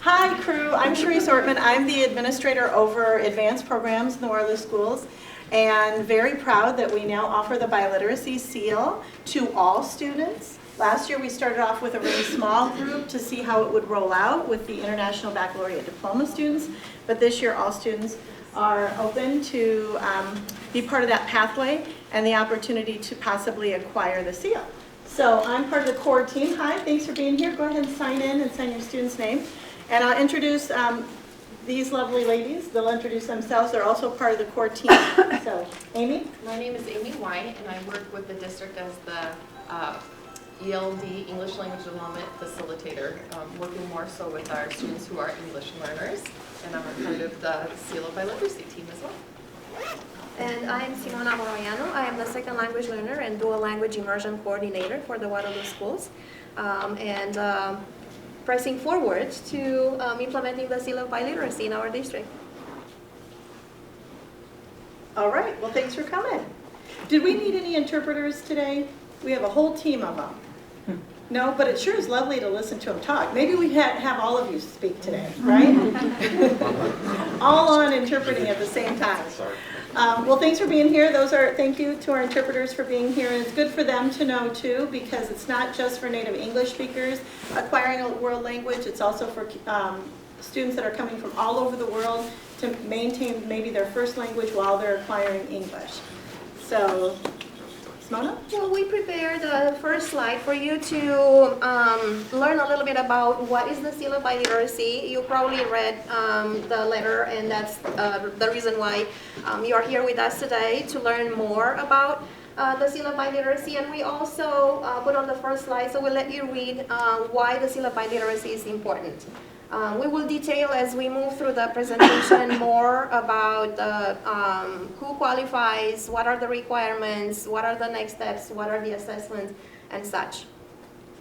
Hi, crew. I'm Sharice Ortman. I'm the administrator over advanced programs in the Waterloo Schools, and very proud that we now offer the Biliteracy seal to all students. Last year we started off with a really small group to see how it would roll out with the International Baccalaureate Diploma students, but this year all students are open to be part of that pathway and the opportunity to possibly acquire the seal. So I'm part of the core team. Hi, thanks for being here. Go ahead and sign in and sign your student's name. And I'll introduce these lovely ladies. They'll introduce themselves. They're also part of the core team. So, Amy? My name is Amy White, and I work with the district as the ELD, English Language Development Facilitator, working more so with our students who are English learners. And I'm a part of the Seal of Biliteracy team as well. And I'm Simona Moroyano. I am the second language learner and dual language immersion coordinator for the Waterloo Schools. Pressing forward to implementing the Seal of Biliteracy in our district. All right, well, thanks for coming. Did we need any interpreters today? We have a whole team of them. No, but it sure is lovely to listen to them talk. Maybe we have all of you speak today, right? All on interpreting at the same time. Well, thanks for being here. Thank you to our interpreters for being here. And it's good for them to know, too, because it's not just for native English speakers acquiring a world language. It's also for students that are coming from all over the world to maintain maybe their first language while they're acquiring English. So, Simona? Well, we prepared the first slide for you to learn a little bit about what is the Seal of Biliteracy. You probably read the letter, and that's the reason why you are here with us today, to learn more about the Seal of Biliteracy. And we also put on the first slide, so we'll let you read why the Seal of Biliteracy is important. We will detail as we move through the presentation more about who qualifies, what are the requirements, what are the next steps, what are the assessments, and such.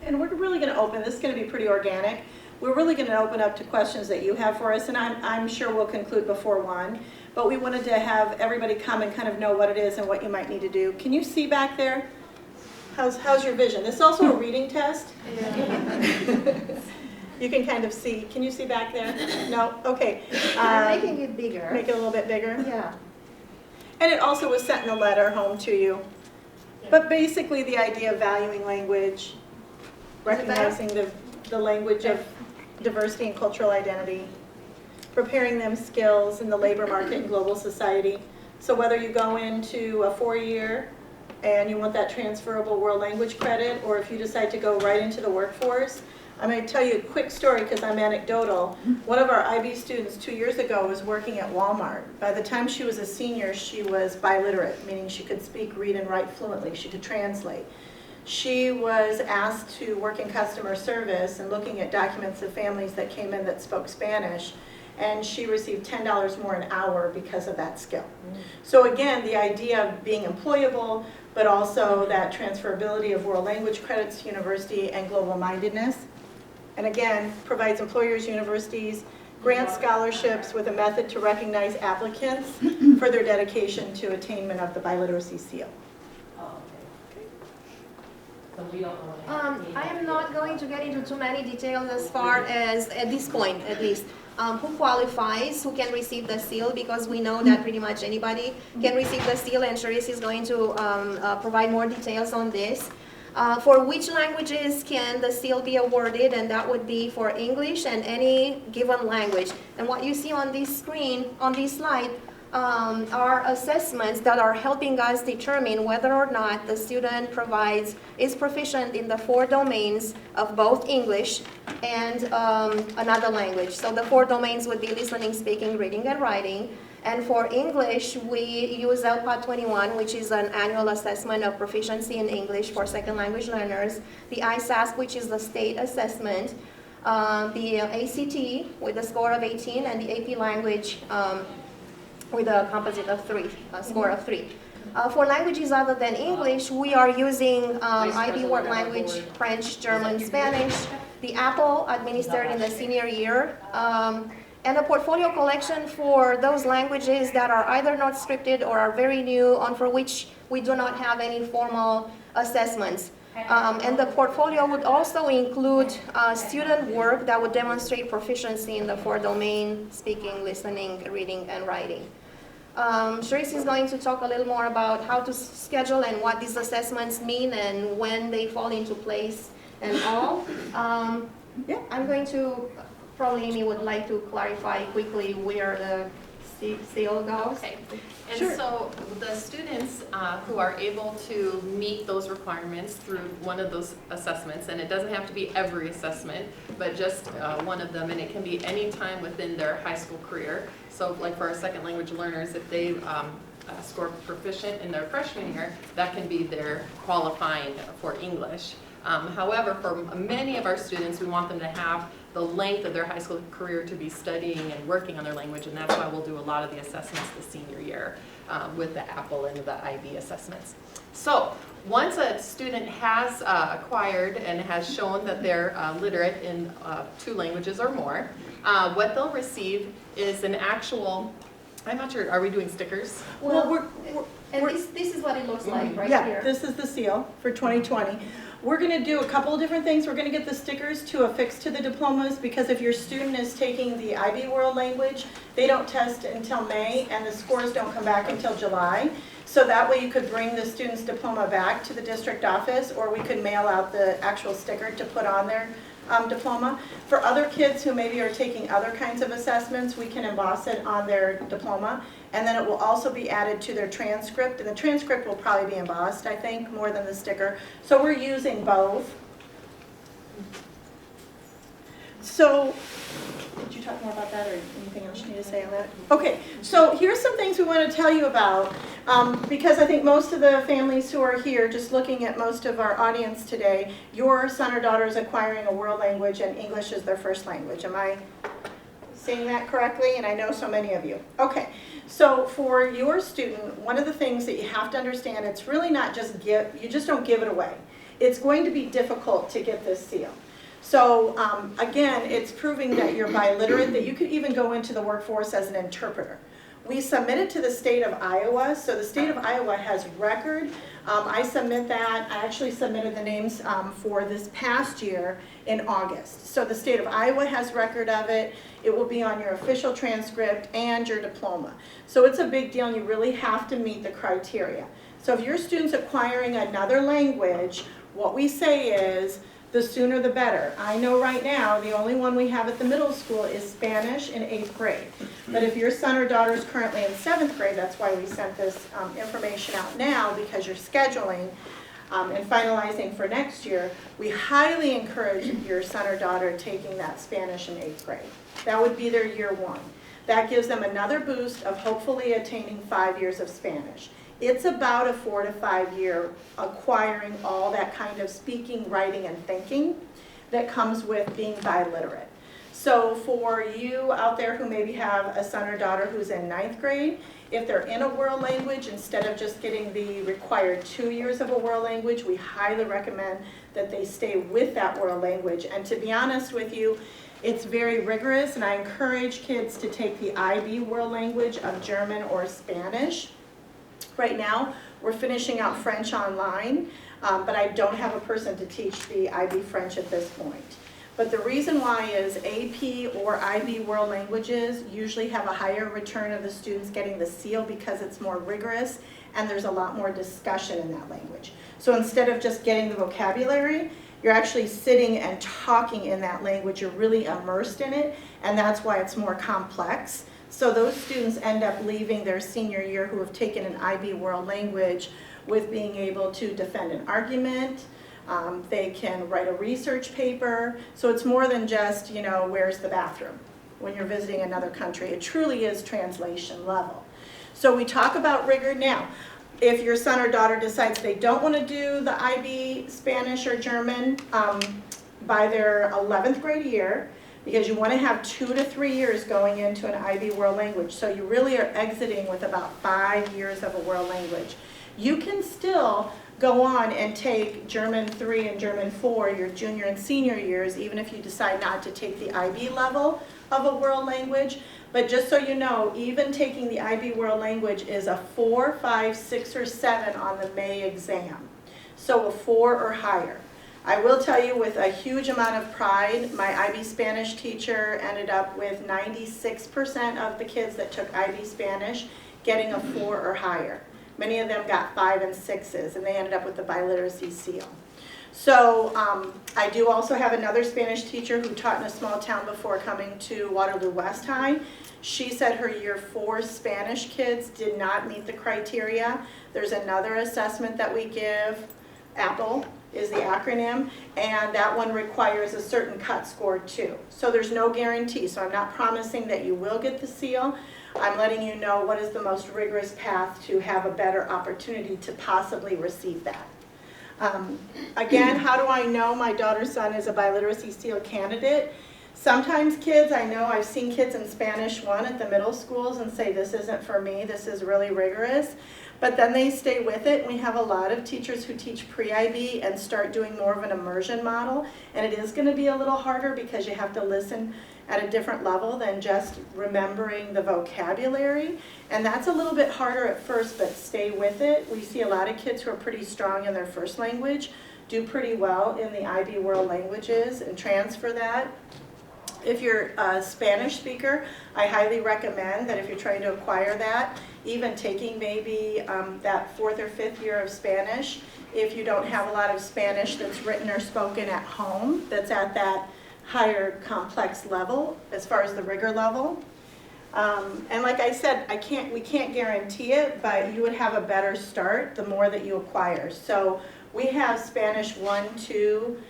And we're really going to open, this is going to be pretty organic. We're really going to open up to questions that you have for us, and I'm sure we'll conclude before 1. But we wanted to have everybody come and kind of know what it is and what you might need to do. Can you see back there? How's your vision? This is also a reading test. Yeah. You can kind of see. Can you see back there? No? Okay. I'm making it bigger. Make it a little bit bigger? Yeah. And it also was sent in a letter home to you. But basically the idea of valuing language, recognizing the language of diversity and cultural identity, preparing them skills in the labor market and global society. So whether you go into a 4-year and you want that transferable world language credit, or if you decide to go right into the workforce, I'm going to tell you a quick story because I'm anecdotal. One of our IB students 2 years ago was working at Walmart. By the time she was a senior, she was biliterate, meaning she could speak, read, and write fluently. She could translate. She was asked to work in customer service and looking at documents of families that came in that spoke Spanish, and she received $10 more an hour because of that skill. So again, the idea of being employable, but also that transferability of world language credits to university and global mindedness. And again, provides employers, universities, grant scholarships with a method to recognize applicants for their dedication to attainment of the Biliteracy seal. I am not going to get into too many details as far as, at this point at least, who qualifies, who can receive the seal, because we know that pretty much anybody can receive the seal, and Sharice is going to provide more details on this. For which languages can the seal be awarded, and that would be for English and any given language. And what you see on this screen, on this slide, are assessments that are helping us determine whether or not the student is proficient in the 4 domains of both English and another language. So the 4 domains would be listening, speaking, reading, and writing. And for English, we use LPAT 21, which is an annual assessment of proficiency in English for second language learners, the ISASC, which is the state assessment, the ACT with a score of 18, and the AP language with a composite of 3, a score of 3. For languages other than English, we are using IB World Language, French, German, Spanish, the APPLE administered in the senior year, and a portfolio collection for those languages that are either not scripted or are very new and for which we do not have any formal assessments. And the portfolio would also include student work that would demonstrate proficiency in the 4 domains: speaking, listening, reading, and writing. Sharice is going to talk a little more about how to schedule and what these assessments mean and when they fall into place and all. Yeah. I'm going to, probably Amy would like to clarify quickly where the seal goes. Okay, and Sure. so the students who are able to meet those requirements through one of those assessments, and it doesn't have to be every assessment, but just one of them, and it can be any time within their high school career. So like for our second language learners, if they score proficient in their freshman year, that can be their qualifying for English. However, for many of our students, we want them to have the length of their high school career to be studying and working on their language, and that's why we'll do a lot of the assessments the senior year with the APPLE and the IB assessments. So once a student has acquired and has shown that they're literate in 2 languages or more, what they'll receive is an actual, I'm not sure, are we doing stickers? Well, And this is what it looks like right yeah, here. this is the seal for 2020. We're going to do a couple of different things. We're going to get the stickers to affix to the diplomas, because if your student is taking the IB World Language, they don't test until May and the scores don't come back until July. So that way you could bring the student's diploma back to the district office, or we could mail out the actual sticker to put on their diploma. For other kids who maybe are taking other kinds of assessments, we can emboss it on their diploma, and then it will also be added to their transcript, and the transcript will probably be embossed, I think, more than the sticker. So we're using both. So, did you talk more about that, or anything else you need to say on that? Okay, so here's some things we want to tell you about, because I think most of the families who are here, just looking at most of our audience today, your son or daughter is acquiring a world language and English is their first language. Am I saying that correctly? And I know so many of you. Okay, so for your student, one of the things that you have to understand, it's really not just you just don't give it away. It's going to be difficult to get this seal. So again, it's proving that you're biliterate, that you could even go into the workforce as an interpreter. We submit it to the state of Iowa, so the state of Iowa has record. I submit that. I actually submitted the names for this past year in August. So the state of Iowa has record of it. It will be on your official transcript and your diploma. So it's a big deal, and you really have to meet the criteria. So if your student's acquiring another language, what we say is, the sooner the better. I know right now the only one we have at the middle school is Spanish in 8th grade. But if your son or daughter is currently in 7th grade, that's why we sent this information out now, because you're scheduling and finalizing for next year. We highly encourage your son or daughter taking that Spanish in 8th grade. That would be their year 1. That gives them another boost of hopefully attaining 5 years of Spanish. It's about a 4 to 5 year acquiring all that kind of speaking, writing, and thinking that comes with being biliterate. So for you out there who maybe have a son or daughter who's in 9th grade, if they're in a world language, instead of just getting the required 2 years of a world language, we highly recommend that they stay with that world language. And to be honest with you, it's very rigorous, and I encourage kids to take the IB world language of German or Spanish. Right now, we're finishing out French online, but I don't have a person to teach the IB French at this point. But the reason why is AP or IB world languages usually have a higher return of the students getting the seal, because it's more rigorous and there's a lot more discussion in that language. So instead of just getting the vocabulary, you're actually sitting and talking in that language. You're really immersed in it, and that's why it's more complex. So those students end up leaving their senior year who have taken an IB world language with being able to defend an argument. They can write a research paper. So it's more than just, you know, where's the bathroom when you're visiting another country. It truly is translation level. So we talk about rigor now. If your son or daughter decides they don't want to do the IB Spanish or German by their 11th grade year, because you want to have 2 to 3 years going into an IB world language. So you really are exiting with about 5 years of a world language. You can still go on and take German 3 and German 4 your junior and senior years, even if you decide not to take the IB level of a world language. But just so you know, even taking the IB world language is a 4, 5, 6, or 7 on the May exam. so a 4 or higher. I will tell you with a huge amount of pride, my IB Spanish teacher ended up with 96% of the kids that took IB Spanish getting a 4 or higher. Many of them got 5 and 6s, and they ended up with the Biliteracy seal. So I do also have another Spanish teacher who taught in a small town before coming to Waterloo West High. She said her year 4 Spanish kids did not meet the criteria. There's another assessment that we give, APPLE is the acronym, and that one requires a certain cut score too. So there's no guarantee, so I'm not promising that you will get the seal. I'm letting you know what is the most rigorous path to have a better opportunity to possibly receive that. Again, how do I know my daughter's son is a Biliteracy seal candidate? Sometimes kids, I know I've seen kids in Spanish 1 at the middle schools and say, this isn't for me, this is really rigorous. But then they stay with it. We have a lot of teachers who teach pre-IB and start doing more of an immersion model. And it is going to be a little harder because you have to listen at a different level than just remembering the vocabulary. And that's a little bit harder at first, but stay with it. We see a lot of kids who are pretty strong in their first language, do pretty well in the IB world languages and transfer that. If you're a Spanish speaker, I highly recommend that if you're trying to acquire that, even taking maybe that 4th or 5th year of Spanish, if you don't have a lot of Spanish that's written or spoken at home, that's at that higher complex level as far as the rigor level. And like I said, we can't guarantee it, but you would have a better start the more that you acquire. So we have Spanish 1, 2,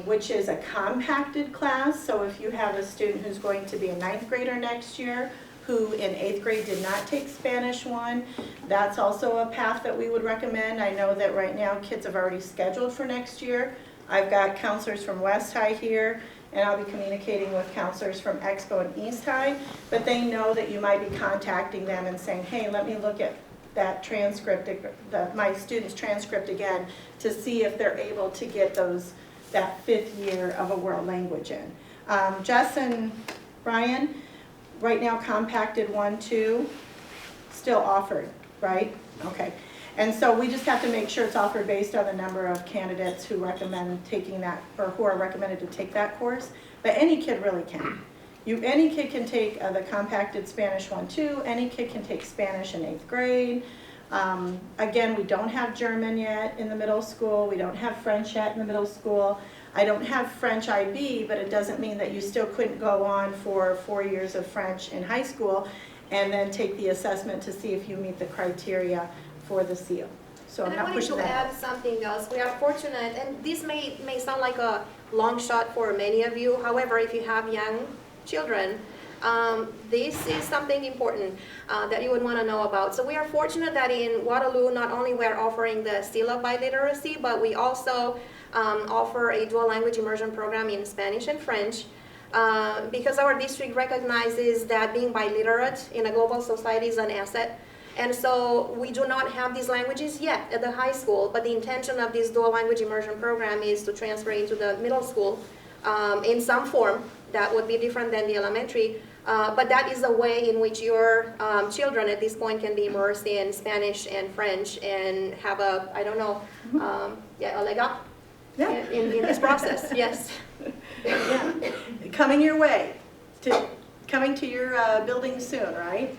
which is a compacted class. So if you have a student who's going to be a 9th grader next year, who in 8th grade did not take Spanish 1, that's also a path that we would recommend. I know that right now kids have already scheduled for next year. I've got counselors from West High here, and I'll be communicating with counselors from Expo and East High, but they know that you might be contacting them and saying, hey, let me look at that transcript, my student's transcript again, to see if they're able to get that 5th year of a world language in. Jess and Brian, right now compacted 1, 2, still offered, right? Okay. And so we just have to make sure it's offered based on the number of candidates who recommend taking that, or who are recommended to take that course. But any kid really can. Any kid can take the compacted Spanish 1, 2. Any kid can take Spanish in 8th grade. Again, we don't have German yet in the middle school. We don't have French yet in the middle school. I don't have French IB, but it doesn't mean that you still couldn't go on for 4 years of French in high school and then take the assessment to see if you meet the criteria for the seal. So I'm not pushing that. I wanted to add something else. We are fortunate, and this may sound like a long shot for many of you. However, if you have young children, this is something important that you would want to know about. So we are fortunate that in Waterloo, not only we're offering the seal of biliteracy, but we also offer a dual language immersion program in Spanish and French. Because our district recognizes that being biliterate in a global society is an asset. And so we do not have these languages yet at the high school, but the intention of this dual language immersion program is to transfer into the middle school in some form that would be different than the elementary. But that is a way in which your children at this point can be immersed in Spanish and French and have a, I don't know, a leg up in this process, yes. Yeah. Coming your way, coming to your building soon, right?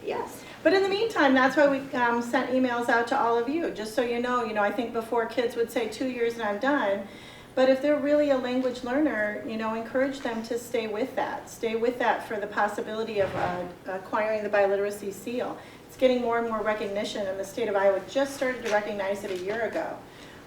Yes. But in the meantime, that's why we sent emails out to all of you, just so you know, I think before kids would say 2 years and I'm done. But if they're really a language learner, encourage them to stay with that. Stay with that for the possibility of acquiring the biliteracy seal. It's getting more and more recognition, and the state of Iowa just started to recognize it a year ago.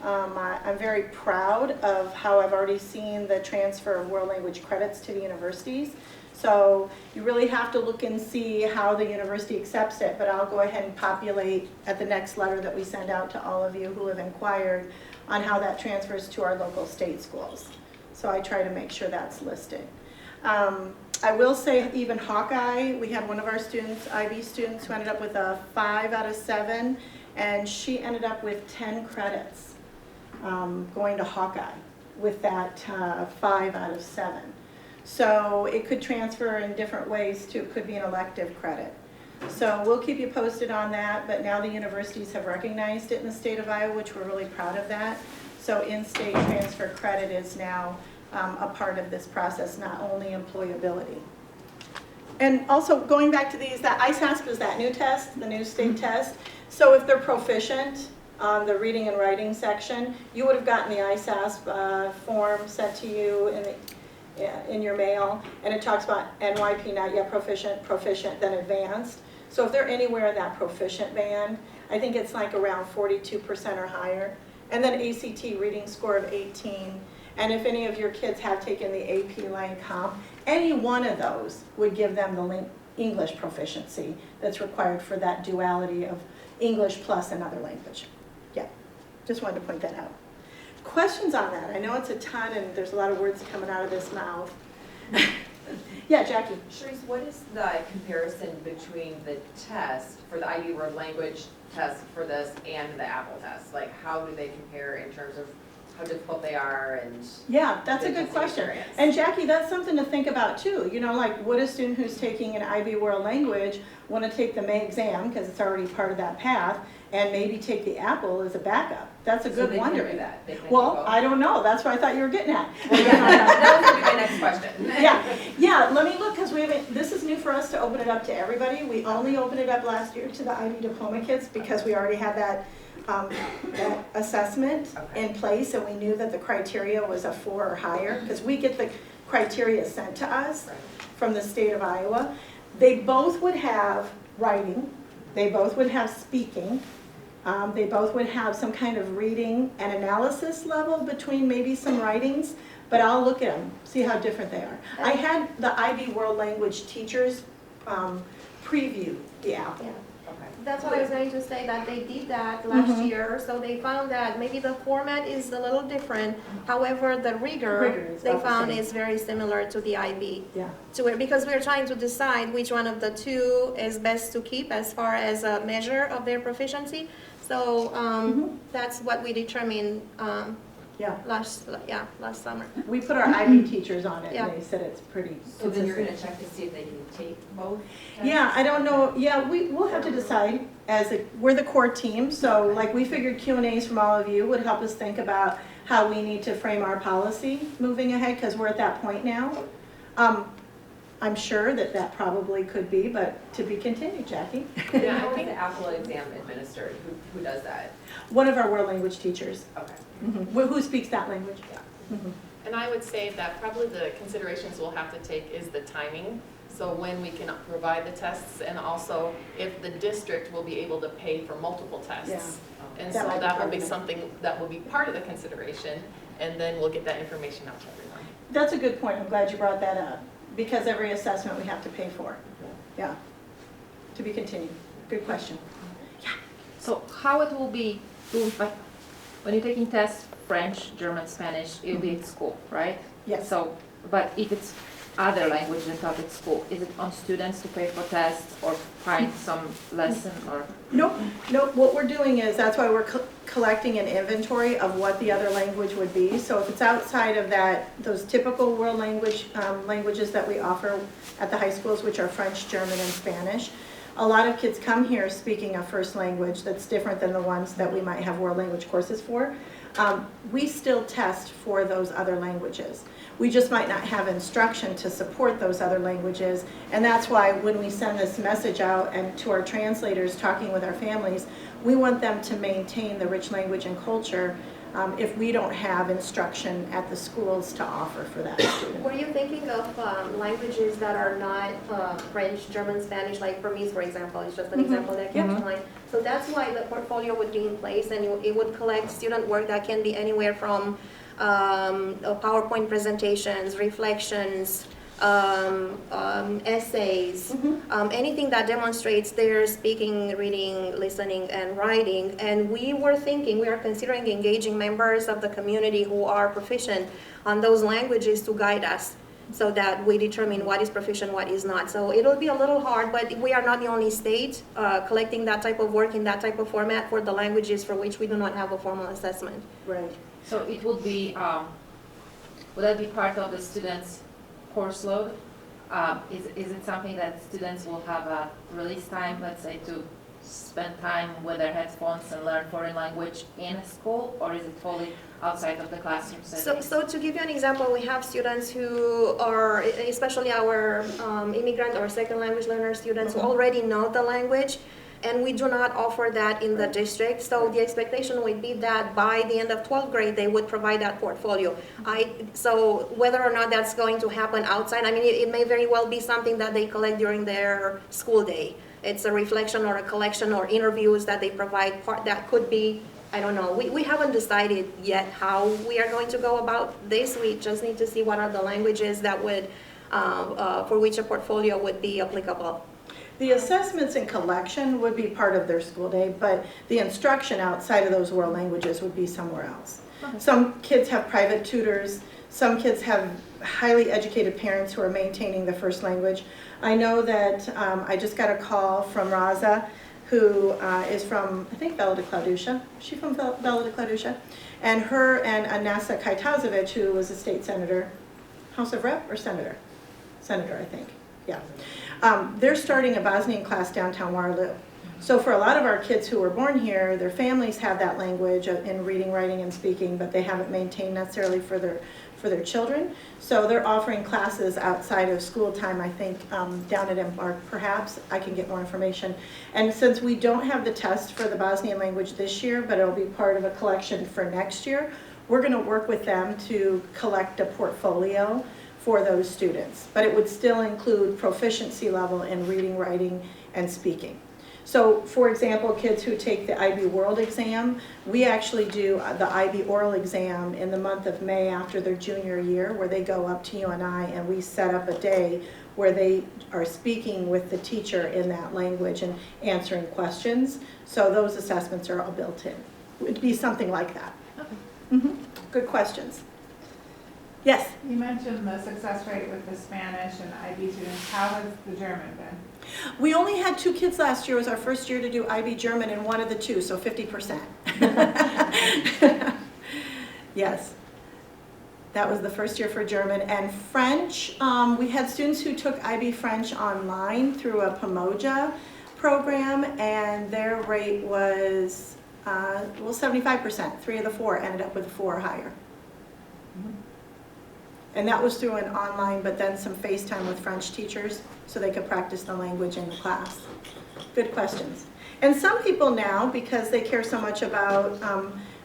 I'm very proud of how I've already seen the transfer of world language credits to the universities. So you really have to look and see how the university accepts it, but I'll go ahead and populate at the next letter that we send out to all of you who have inquired on how that transfers to our local state schools. So I try to make sure that's listed. I will say even Hawkeye, we had one of our students, IB students, who ended up with a 5 out of 7, and she ended up with 10 credits going to Hawkeye with that 5 out of 7. So it could transfer in different ways too. It could be an elective credit. So we'll keep you posted on that, but now the universities have recognized it in the state of Iowa, which we're really proud of that. So in-state transfer credit is now a part of this process, not only employability. And also, going back to these, that ISASP is that new test, the new state test. So if they're proficient on the reading and writing section, you would have gotten the ISASP form sent to you in your mail, and it talks about NYP, not yet proficient, proficient, then advanced. So if they're anywhere in that proficient band, I think it's like around 42% or higher. And then ACT reading score of 18. And if any of your kids have taken the AP Lang Comp, any one of those would give them the English proficiency that's required for that duality of English plus another language. Yeah, just wanted to point that out. Questions on that? I know it's a ton and there's a lot of words coming out of this mouth. Yeah, Jackie. Sharice, what is the comparison between the test for the IB World Language test for this and the Apple test? Like, how do they compare in terms of how difficult they are and? Yeah, that's a the good testing question. experience? And Jackie, that's something to think about too. You know, like would a student who's taking an IB World Language want to take the May exam because it's already part of that path and maybe take the Apple as a backup? That's a So good they wonder. can do that. They can Well, do both. I don't know. That's what I thought you were getting at. That was gonna be my next question. Yeah, let me look, because we haven't, this is new for us to open it up to everybody. We only opened it up last year to the IB diploma kids because we already had that assessment in place, and we knew that the criteria was a 4 or higher, because we get the criteria sent to us from the state of Iowa. They both would have writing, they both would have speaking, they both would have some kind of reading and analysis level between maybe some writings, but I'll look at them, see how different they are. I had the IB World Language teachers preview the Apple. Yeah. Okay. That's what I was going to say, that they did that last Mhm. year, so they found that maybe the format is a little different. However, the Rigor rigor is they about the found same. is very similar to the IB. Yeah. Because we're trying to decide which one of the two is best to keep as far as a measure of their proficiency. So that's what we determined Yeah, last summer. we put our IB teachers on it, Yeah. and they said it's pretty So then you're consistent. gonna check to see if they can take both tests? Yeah, I don't know, yeah, we'll have to decide we're the core team, so like we figured Q&As from all of you would help us think about how we need to frame our policy moving ahead, because we're at that point now. I'm sure that probably could be, but to be continued, Jackie. Yeah, How I is think the Apple exam administered? Who does that? One of our world language teachers, Okay. who speaks that language. Mhm. And I would say that probably the considerations we'll have to take is the timing. So when we can provide the tests, and also if the district will be able to pay for multiple tests. Yeah. And That so might be that part will of be it. something that will be part of the consideration, and then we'll get that information out to everyone. That's a good point, I'm glad you brought that up, because every assessment we have to pay for. Yeah, to be continued. Good question. So how it will be, like, when you're taking tests, French, German, Spanish, it will be at school, right? Yes. So, but if it's other language than taught at school, is it on students to pay for tests or find some lesson or? Nope, what we're doing is, that's why we're collecting an inventory of what the other language would be. So if it's outside of those typical world languages that we offer at the high schools, which are French, German, and Spanish, a lot of kids come here speaking a first language that's different than the ones that we might have world language courses for. We still test for those other languages. We just might not have instruction to support those other languages, and that's why when we send this message out and to our translators talking with our families, we want them to maintain the rich language and culture if we don't have instruction at the schools to offer for that student. Were you thinking of languages that are not French, German, Spanish, like Burmese, for example, is just an example that came to mind. So that's why the portfolio would be in place, and it would collect student work that can be anywhere from PowerPoint presentations, reflections, essays, anything that demonstrates their speaking, reading, listening, and writing. And we are considering engaging members of the community who are proficient on those languages to guide us, so that we determine what is proficient, what is not. So it'll be a little hard, but we are not the only state collecting that type of work in that type of format for the languages for which we do not have a formal assessment. Right. So it would be, would that be part of the students' course load? is it something that students will have a release time, let's say, to spend time with their headphones and learn foreign language in school, or is it fully outside of the classroom setting? So to give you an example, we have students who are, especially our immigrant or second language learner students who already know the language, and we do not offer that in the district. So the expectation would be that by the end of 12th grade, they would provide that portfolio. So whether or not that's going to happen outside, I mean, it may very well be something that they collect during their school day. It's a reflection or a collection or interviews that they provide. That could be, I don't know. We haven't decided yet how we are going to go about this. We just need to see what are the languages that would, for which a portfolio would be applicable. The assessments and collection would be part of their school day, but the instruction outside of those world languages would be somewhere else. Some kids have private tutors. Some kids have highly educated parents who are maintaining the first language. I know that I just got a call from Raza, who is from, I think, Bella de Clauducia. Is she from Bella de Clauducia? And her and Anasa Kaitazovich, who was a state senator, House of Rep or senator? Senator, I think, yeah. They're starting a Bosnian class downtown Waterloo. So for a lot of our kids who were born here, their families have that language in reading, writing, and speaking, but they haven't maintained necessarily for their children. So they're offering classes outside of school time, I think, down at Embark, perhaps. I can get more information. And since we don't have the test for the Bosnian language this year, but it'll be part of a collection for next year, we're going to work with them to collect a portfolio for those students. But it would still include proficiency level in reading, writing, and speaking. So, for example, kids who take the IB World exam, we actually do the IB oral exam in the month of May after their junior year, where they go up to UNI and we set up a day where they are speaking with the teacher in that language and answering questions. So those assessments are all built in. It would be something like that. Okay. Good questions. Yes? You mentioned the success rate with the Spanish and IB students. How has the German been? We only had 2 kids last year. It was our first year to do IB German, and one of the 2, so 50%. Yes. That was the first year for German. And French, we had students who took IB French online through a Pomoja program, and their rate was, 75%. 3 of the 4 ended up with a 4 or higher. And that was through an online, but then some FaceTime with French teachers so they could practice the language in the class. Good questions. And some people now, because they care so much about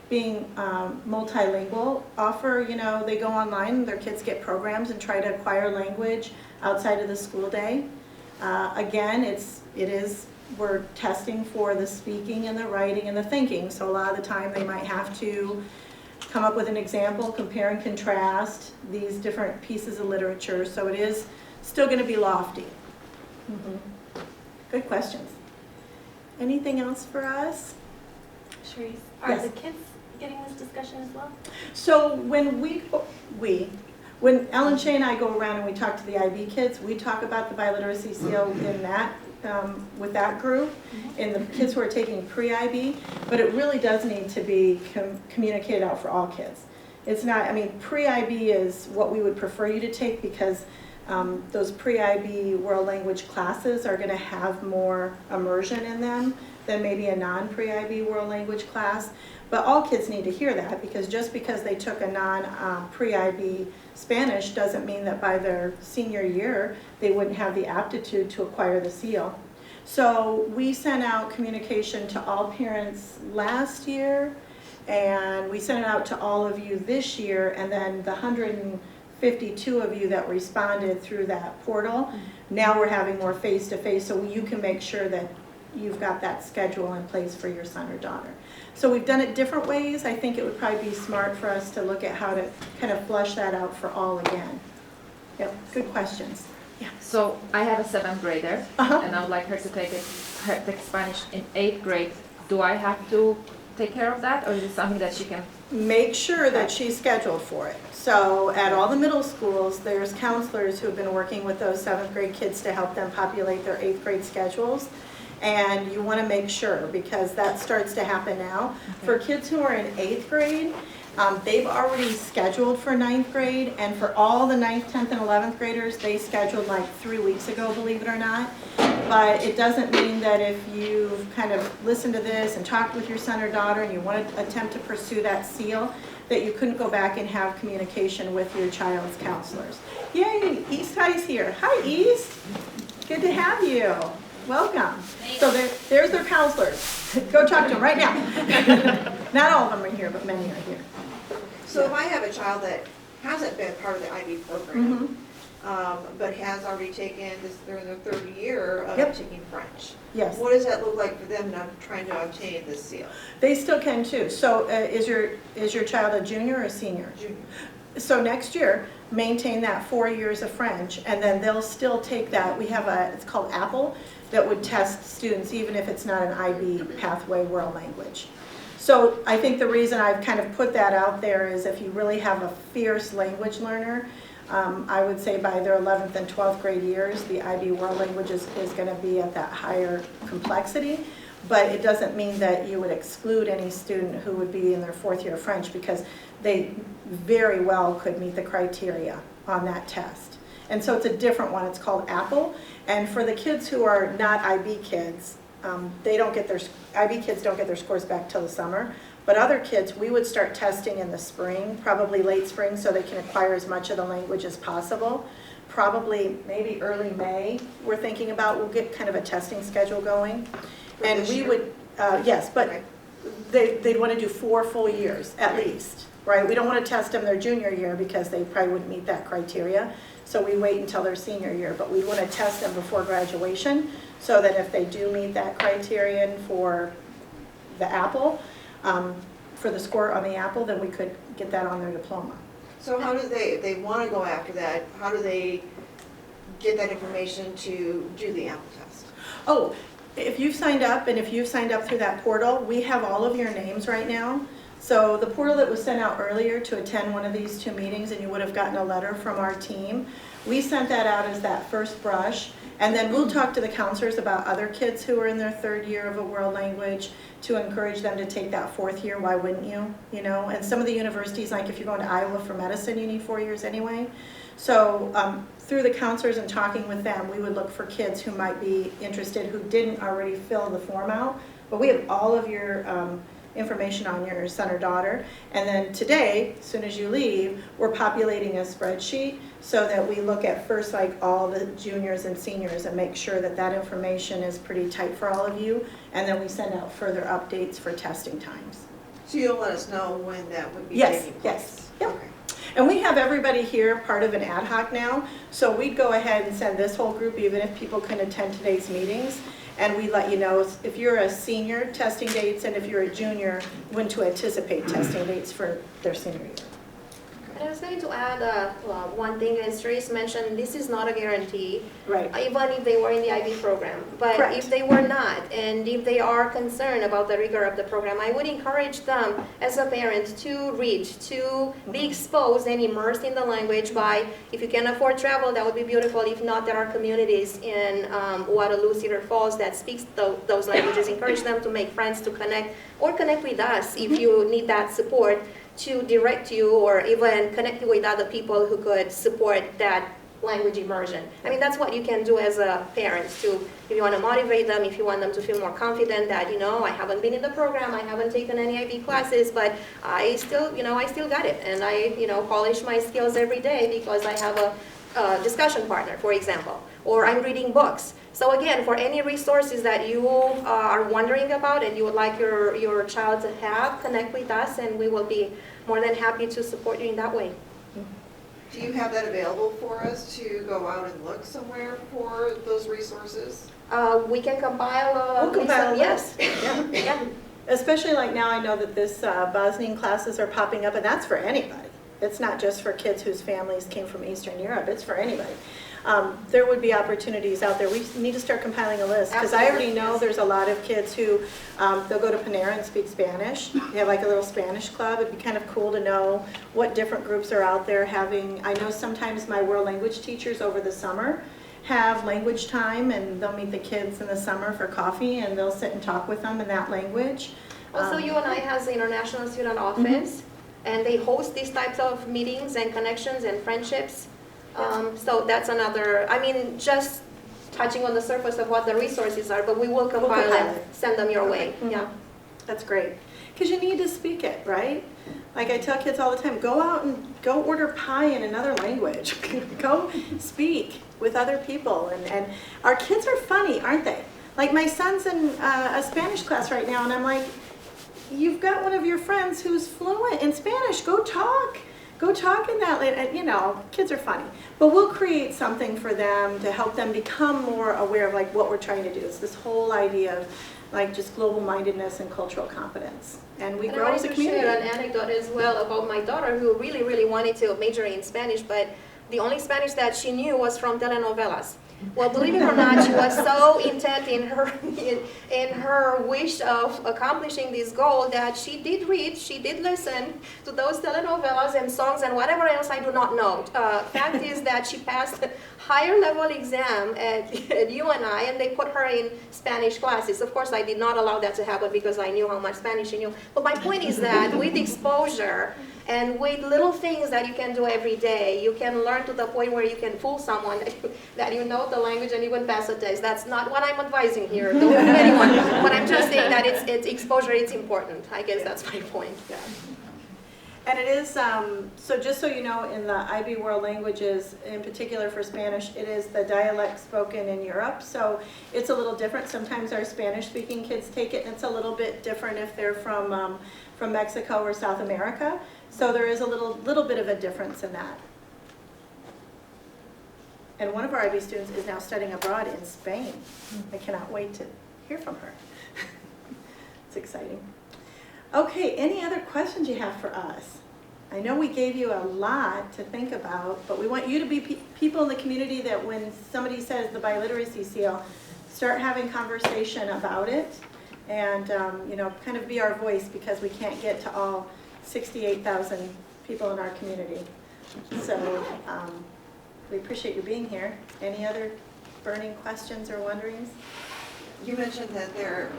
being multilingual, offer, they go online, their kids get programs and try to acquire language outside of the school day. Again, we're testing for the speaking and the writing and the thinking, so a lot of the time they might have to come up with an example, compare and contrast these different pieces of literature, so it is still going to be lofty. Good questions. Anything else for us? Cherise, are Yes. the kids getting this discussion as well? So when when Ellen Shea and I go around and we talk to the IB kids, we talk about the biliteracy seal in that, with that group, and the kids who are taking pre-IB, but it really does need to be communicated out for all kids. It's not, pre-IB is what we would prefer you to take because those pre-IB world language classes are going to have more immersion in them than maybe a non-pre-IB world language class. But all kids need to hear that, because just because they took a non-pre-IB Spanish doesn't mean that by their senior year they wouldn't have the aptitude to acquire the seal. So we sent out communication to all parents last year, and we sent it out to all of you this year, and then the 152 of you that responded through that portal, now we're having more face-to-face, so you can make sure that you've got that schedule in place for your son or daughter. So we've done it different ways. I think it would probably be smart for us to look at how to kind of flush that out for all again. Yep, good questions. Yeah. So I have a 7th grader, and I would like her to take Spanish in 8th grade. Do I have to take care of that, or is it something that she can? Make sure that she's scheduled for it. So at all the middle schools, there's counselors who have been working with those 7th grade kids to help them populate their 8th grade schedules. And you want to make sure, because that starts to happen now. For kids who are in 8th grade, They've already scheduled for 9th grade, and for all the 9th, 10th, and 11th graders, they scheduled like 3 weeks ago, believe it or not. But it doesn't mean that if you've kind of listened to this and talked with your son or daughter and you want to attempt to pursue that seal, that you couldn't go back and have communication with your child's counselors. Yay, East High's here. Hi, East. Good to have you. Welcome. So there's their counselors. Go talk to them right now. Not all of them are here, but many are here. So if I have a child that hasn't been part of the IB program, but has already taken this, they're in their third year of Yep. taking French, Yes, what does that look like for them not trying to obtain this seal? they still can too. So is your child a junior or a senior? Junior. So next year, maintain that 4 years of French, and then they'll still take that. We have it's called Apple, that would test students even if it's not an IB pathway world language. So I think the reason I've kind of put that out there is if you really have a fierce language learner, I would say by their 11th and 12th grade years, the IB world language is going to be at that higher complexity. But it doesn't mean that you would exclude any student who would be in their 4th year of French, because they very well could meet the criteria on that test. And so it's a different one. It's called Apple. And for the kids who are not IB kids, IB kids don't get their scores back till the summer. But other kids, we would start testing in the spring, probably late spring, so they can acquire as much of the language as possible. Probably maybe early May, we're thinking about, we'll get kind of a testing schedule going. For And this we year? would, yes, but Okay. they'd want to do 4 full years at least, right? We don't want to test them their junior year because they probably wouldn't meet that criteria. So we wait until their senior year, but we want to test them before graduation so that if they do meet that criterion for the Apple, for the score on the Apple, then we could get that on their diploma. So how do they, if they want to go after that, how do they get that information to do the Apple test? Oh, if you've signed up, and if you've signed up through that portal, we have all of your names right now. So the portal that was sent out earlier to attend one of these 2 meetings, and you would have gotten a letter from our team, we sent that out as that first brush. And then we'll talk to the counselors about other kids who are in their 3rd year of a world language to encourage them to take that 4th year. Why wouldn't you? You know, and some of the universities, like if you're going to Iowa for medicine, you need 4 years anyway. So through the counselors and talking with them, we would look for kids who might be interested who didn't already fill the form out. But we have all of your information on your son or daughter. And then today, as soon as you leave, we're populating a spreadsheet so that we look at first like all the juniors and seniors and make sure that that information is pretty tight for all of you. And then we send out further updates for testing times. So you'll let us know when that would be Yes, taking place? yes, yep. Okay. And we have everybody here part of an ad hoc now. So we'd go ahead and send this whole group, even if people couldn't attend today's meetings. And we let you know if you're a senior, testing dates, and if you're a junior, when to anticipate testing dates for their senior year. And I was going to add one thing, as Therese mentioned, this is not a guarantee, Right. even if they were in the IB program. But Correct. if they were not, and if they are concerned about the rigor of the program, I would encourage them as a parent to read, to be exposed and immersed in the language by, if you can afford travel, that would be beautiful. If not, there are communities in Waterloo, Cedar Falls that speaks those languages. Encourage them to make friends, to connect, or connect with us if you need that support, to direct you or even connect you with other people who could support that language immersion. I mean, that's what you can do as a parent, to, if you want to motivate them, if you want them to feel more confident that, you know, I haven't been in the program, I haven't taken any IB classes, but I still got it. And I, polish my skills every day because I have a discussion partner, for example, or I'm reading books. So again, for any resources that you are wondering about and you would like your child to have, connect with us and we will be more than happy to support you in that way. Do you have that available for us to go out and look somewhere for those resources? We can compile a We'll compile a list. list. Yes. Yeah. Especially like now, I know that this Bosnian classes are popping up, and that's for anybody. It's not just for kids whose families came from Eastern Europe, it's for anybody. There would be opportunities out there. We need to start compiling a list, because I already know there's a lot of kids who, they'll go to Panera and speak Spanish. They have like a little Spanish club. It'd be kind of cool to know what different groups are out there having. I know sometimes my world language teachers over the summer have language time, and they'll meet the kids in the summer for coffee, and they'll sit and talk with them in that language. Also, UNI has the International Student Office, and they host these types of meetings and connections and friendships. So that's another, I mean, just touching on the surface of what the resources are, but we will compile compile and it. send them your way. Mhm. Yeah. That's great. Because you need to speak it, right? Like I tell kids all the time, go out and go order pie in another language. Go speak with other people. And our kids are funny, aren't they? Like my son's in a Spanish class right now, and I'm like, you've got one of your friends who's fluent in Spanish. Go talk. Go talk in that, and, you know, kids are funny. But we'll create something for them to help them become more aware of like what we're trying to do. It's this whole idea of like just global mindedness and cultural competence. And we And grow I as a wanted to share community. an anecdote as well about my daughter who really, really wanted to major in Spanish, but the only Spanish that she knew was from telenovelas. Well, believe it or not, she was so intent in her wish of accomplishing this goal that she did read, she did listen to those telenovelas and songs and whatever else I do not know. Fact is that she passed the higher level exam at UNI, and they put her in Spanish classes. Of course, I did not allow that to happen because I knew how much Spanish she knew. But my point is that with exposure and with little things that you can do every day, you can learn to the point where you can fool someone that you know the language and you can pass a test. That's not what I'm advising here. Don't fool anyone. But I'm just saying that it's exposure, it's important. I guess that's my point. Yeah. And it is, so just so you know, in the IB World Languages, in particular for Spanish, it is the dialect spoken in Europe. So it's a little different. Sometimes our Spanish-speaking kids take it, and it's a little bit different if they're from Mexico or South America. So there is a little bit of a difference in that. And one of our IB students is now studying abroad in Spain. I cannot wait to hear from her. It's exciting. Okay, any other questions you have for us? I know we gave you a lot to think about, but we want you to be people in the community that when somebody says the biliteracy seal, start having conversation about it and you know, kind of be our voice because we can't get to all 68,000 people in our community. So we appreciate you being here. Any other burning questions or wonderings? You mentioned that there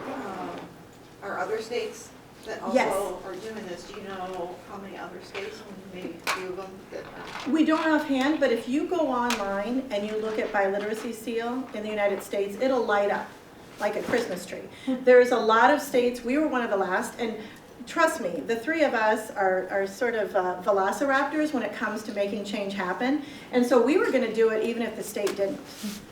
are other states that Yes. also are doing this. Do you know how many other states, maybe a few of them? That, We don't offhand, but if you go online and you look at biliteracy seal in the United States, it'll light up like a Christmas tree. There's a lot of states, we were one of the last, and trust me, the three of us are sort of velociraptors when it comes to making change happen. And so we were gonna do it even if the state didn't.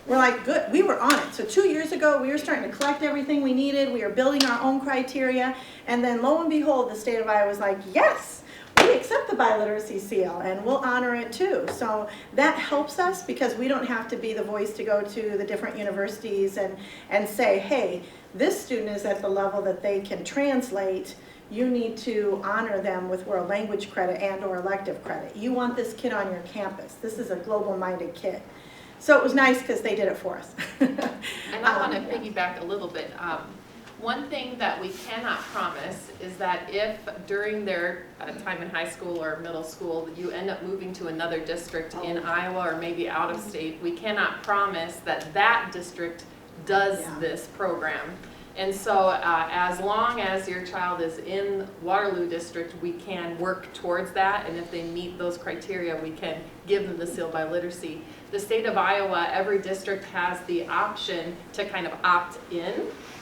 We're like, good, we were on it. So 2 years ago, we were starting to collect everything we needed. We were building our own criteria. And then lo and behold, the state of Iowa was like, yes, we accept the biliteracy seal and we'll honor it too. So that helps us because we don't have to be the voice to go to the different universities and say, hey, this student is at the level that they can translate. You need to honor them with world language credit and or elective credit. You want this kid on your campus. This is a global-minded kid. So it was nice because they did it for us. And I want to piggyback a little bit. One thing that we cannot promise is that if during their time in high school or middle school you end up moving to another district in Iowa or maybe out of state, we cannot promise that that district does this program. And so as long as your child is in Waterloo District, we can work towards that, and if they meet those criteria, we can give them the seal by literacy. The state of Iowa, every district has the option to kind of opt in,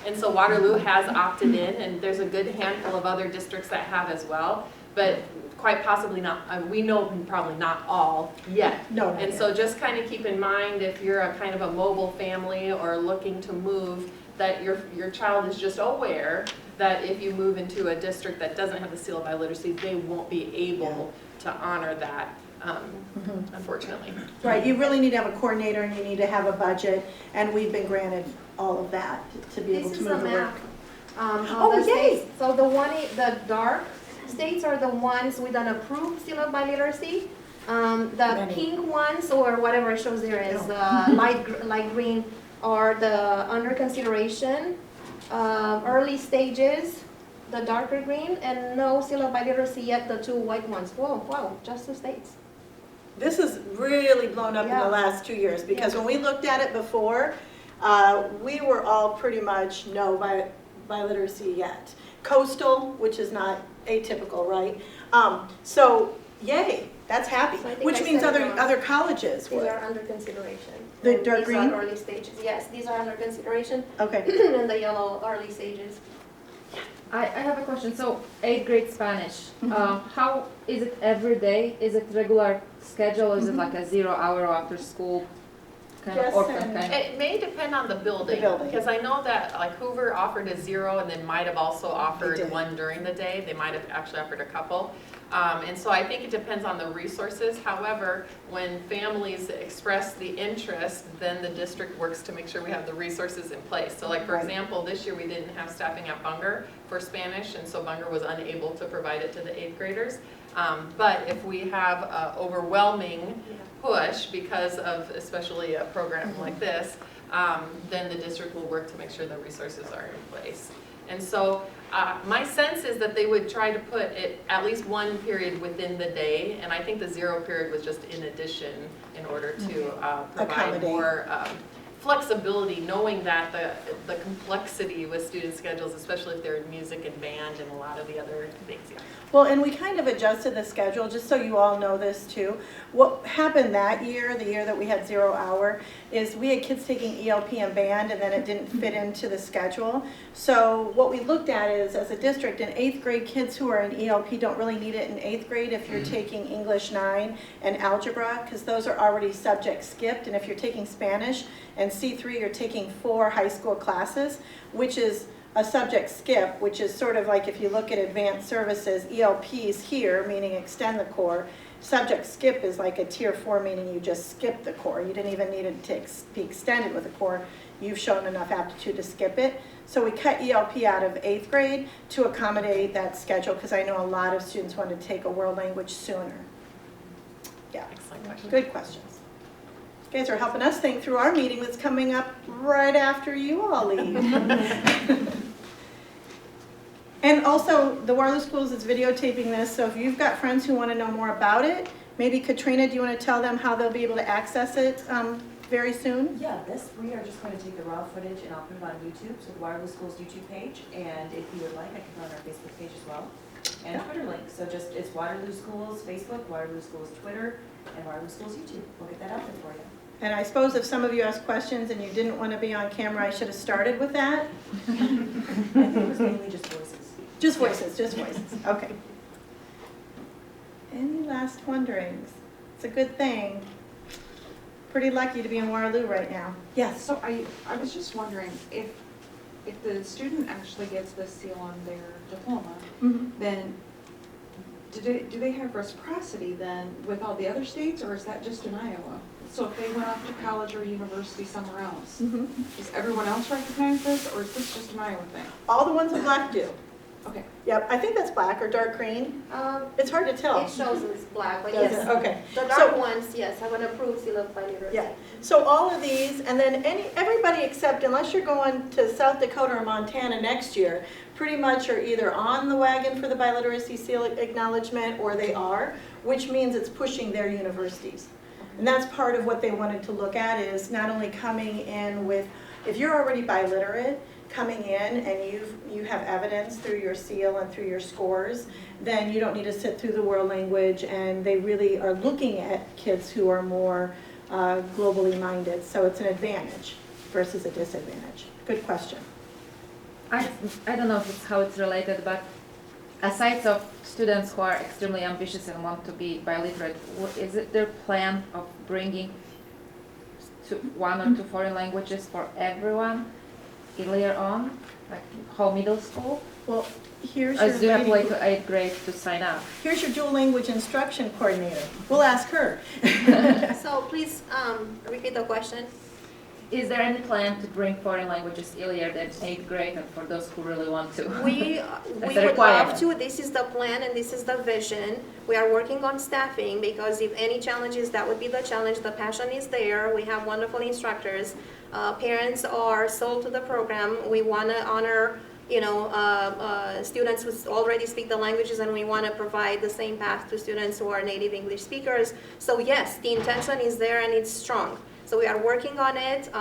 and so Waterloo has opted in, and there's a good handful of other districts that have as well, but quite possibly not, we know probably not all yet. No, not and yet. so just kind of keep in mind if you're a kind of a mobile family or looking to move, that your child is just aware that if you move into a district that doesn't have the seal of biliteracy, they won't be able to honor that, unfortunately. Right, you really need to have a coordinator and you need to have a budget, and we've been granted all of that to be able This to is a move the work. map. Of Oh, the yay! states. So the dark states are the ones with an approved seal of biliteracy. The Many. pink ones, or whatever it shows there is light green, are the under consideration, early stages, the darker green, and no seal of biliteracy yet, the two white ones. Whoa, wow, just 2 states. This has really blown up in Yeah. the last 2 years, because Yeah. when we looked at it before, we were all pretty much no biliteracy yet. Coastal, which is not atypical, right? So, yay, that's happy, So I think which I means said it other, wrong. other colleges These would. are under consideration. The And dark these green? are early stages. Yes, these are under consideration. Okay. And the yellow early stages. I have a question. So 8th grade Spanish, Mhm. how is it every day? Is it regular schedule? Is it Mhm. like a 0 hour after school kind Yes, of orphan and- kind of? It may depend on the building. The building. Because I know that like Hoover offered a 0 and then might have also offered did. one during the day. They might have actually offered a couple. And so I think it depends on the resources. However, when families express the interest, then the district works to make sure we have the resources in place. So like, for Right. example, this year we didn't have staffing at Bunger for Spanish, and so Bunger was unable to provide it to the 8th graders. But if we have a overwhelming push because of especially a program like this, then the district will work to make sure the resources are in place. And so my sense is that they would try to put it at least one period within the day, and I think the 0 period was just in addition in order to provide Accommodate. more flexibility, knowing that the complexity with student schedules, especially if they're in music and band and a lot of the other things, yeah. Well, and we kind of adjusted the schedule, just so you all know this too. What happened that year, the year that we had 0 hour, is we had kids taking ELP and band, and then it didn't fit into the schedule. So what we looked at is, as a district, in 8th grade, kids who are in ELP don't really need it in 8th grade if you're taking English 9 and algebra, because those are already subject skipped. And if you're taking Spanish and C3, you're taking 4 high school classes, which is a subject skip, which is sort of like if you look at advanced services, ELP is here, meaning extend the core. Subject skip is like a tier 4, meaning you just skip the core. You didn't even need it to be extended with a core. You've shown enough aptitude to skip it. So we cut ELP out of 8th grade to accommodate that schedule, because I know a lot of students want to take a world language sooner. Yeah, Excellent question. good questions. You guys are helping us think through our meeting that's coming up right after you all leave. And also, the Waterloo Schools is videotaping this, so if you've got friends who want to know more about it, maybe Katrina, do you want to tell them how they'll be able to access it very soon? Yeah, we are just going to take the raw footage and I'll put it on YouTube, so the Waterloo Schools YouTube page, and if you would like, I can put it on our Facebook page as well, and Twitter link. So just, it's Waterloo Schools Facebook, Waterloo Schools Twitter, and Waterloo Schools YouTube. We'll get that out there for you. And I suppose if some of you asked questions and you didn't want to be on camera, I should have started with that. I think it was mainly just voices. Just voices, just voices. Okay. Any last wonderings? It's a good thing. Pretty lucky to be in Waterloo right now. Yes. So I was just wondering, if the student actually gets the seal on their diploma, Mhm. then do they have reciprocity then with all the other states, or is that just in Iowa? So if they went off to college or university somewhere else, Mhm. does everyone else recognize this, or is this just an Iowa thing? All the ones in black do. Okay. Yep, I think that's black or dark green. It's hard to tell. It shows it's black, but Does yes. it? Okay. The So- dark ones, yes, have an approved seal of biliteracy. Yeah. So all of these, and then everybody except, unless you're going to South Dakota or Montana next year, pretty much are either on the wagon for the biliteracy seal acknowledgement, or they are, which means it's pushing their universities. And that's part of what they wanted to look at, is not only coming in with, if you're already biliterate, coming in and you have evidence through your seal and through your scores, then you don't need to sit through the world language, and they really are looking at kids who are more globally minded. So it's an advantage versus a disadvantage. Good question. I don't know if it's how it's related, but aside of students who are extremely ambitious and want to be biliterate, is it their plan of bringing 1 or 2 foreign languages for everyone earlier on, like whole middle school? Well, here's Or do you have your, like 8th grade to sign up? here's your dual language instruction coordinator. We'll ask her. So please repeat the question. Is there any plan to bring foreign languages earlier than 8th grade, and for those who really want to? We a would love requirement. to. This is the plan and this is the vision. We are working on staffing, because if any challenges, that would be the challenge. The passion is there. We have wonderful instructors. Parents are sold to the program. We want to honor, students who already speak the languages, and we want to provide the same path to students who are native English speakers. So yes, the intention is there and it's strong. So we are working on it.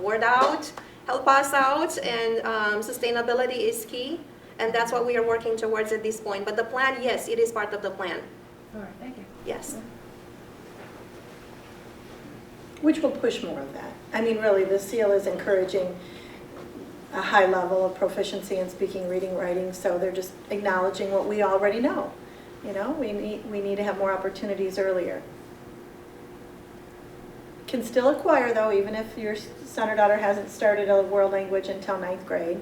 Word out, help us out, and sustainability is key. And that's what we are working towards at this point. But the plan, yes, it is part of the plan, All right, thank you. yes. Which will push more of that. I mean, really, the seal is encouraging a high level of proficiency in speaking, reading, writing, so they're just acknowledging what we already know. You know, we need to have more opportunities earlier. Can still acquire though, even if your son or daughter hasn't started a world language until 9th grade.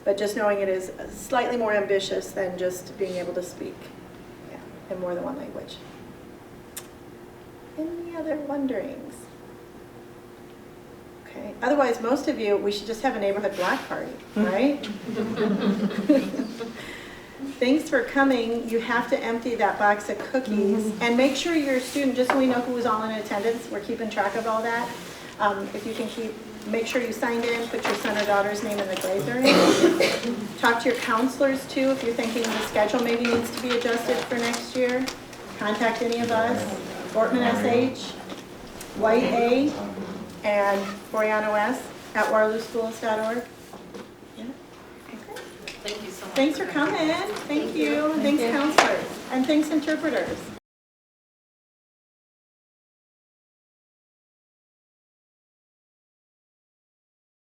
But just knowing it is slightly more ambitious than just being able to speak in more than one language. Any other wonderings? Okay, otherwise most of you, we should just have a neighborhood block party, right? Thanks for coming. You have to empty that box of cookies and make sure your student, just so we know who's all in attendance, we're keeping track of all that. If you can make sure you signed in, put your son or daughter's name in the grade they're in. Talk to your counselors too if you're thinking the schedule maybe needs to be adjusted for next year. Contact any of us, Ortman SH, White A, and Boreano S at waterlooschools.org. Thank you so much. Thanks for coming. Thank you. And thanks, counselors. And thanks, interpreters.